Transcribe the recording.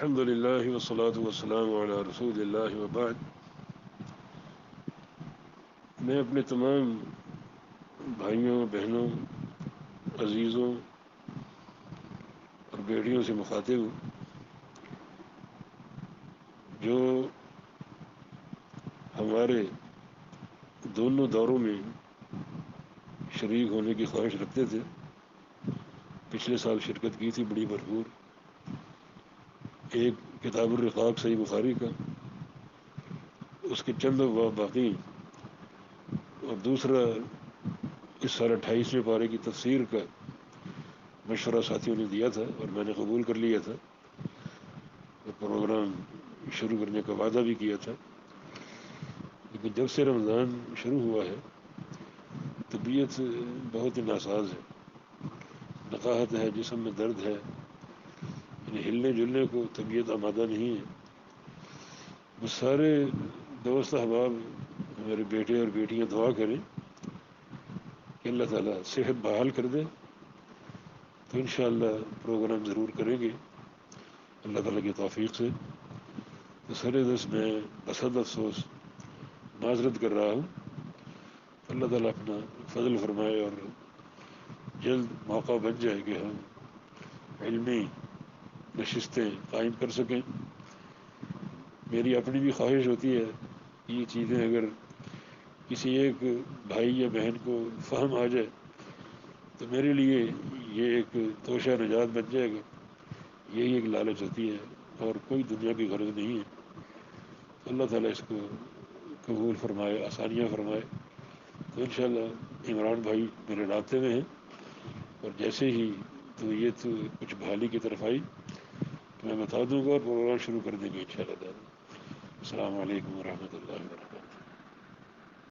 الحمد للہ والصلاة والسلام علی رسول اللہ وبعد۔ میں اپنے تمام بھائیوں، بہنوں، عزیزوں اور بیٹیوں سے مخاطب ہوں جو ہمارے دونوں دوروں میں شریک ہونے کی خواہش رکھتے تھے۔ پچھلے سال شرکت کی تھی بڑی بھرپور، ایک کتاب الرقاق صحیح بخاری کا، اس کے چند ابواب باقی، اور دوسرا اس سال 28ویں پارے کی تفسیر کا مشورہ ساتھیوں نے دیا تھا اور میں نے قبول کر لیا تھا اور پروگرام شروع کرنے کا وعدہ بھی کیا تھا۔ لیکن جب سے رمضان شروع ہوا ہے طبیعت بہت ہی ناساز ہے، نقاہت ہے، جسم میں درد ہے، یعنی ہلنے جلنے کو طبیعت آمادہ نہیں ہے۔ وہ سارے دوست احباب، میرے بیٹے اور بیٹیاں دعا کریں کہ اللہ تعالیٰ صحت بحال کر دے، تو انشاءاللہ پروگرام ضرور کریں گے اللہ تعالیٰ کی توفیق سے۔ تو سر دست میں بصد افسوس معذرت کر رہا ہوں، اللہ تعالیٰ اپنا فضل فرمائے اور جلد موقع بن جائے کہ ہم علمی نشستیں قائم کر سکیں۔ میری اپنی بھی خواہش ہوتی ہے کہ یہ چیزیں اگر کسی ایک بھائی یا بہن کو فہم آ جائے تو میرے لیے یہ ایک توشہ نجات بن جائے گا۔ یہی ایک لالچ ہوتی ہے اور کوئی دنیا کی غرض نہیں ہے۔ اللہ تعالیٰ اس کو قبول فرمائے، آسانیاں فرمائے۔ تو انشاءاللہ عمران بھائی میرے رابطے میں ہیں، اور جیسے ہی طبیعت کچھ بحالی کی طرف آئی تو میں بتا دوں گا اور پروگرام شروع کر دیں گے انشاءاللہ تعالیٰ۔ السلام علیکم ورحمۃ اللہ وبرکاتہ۔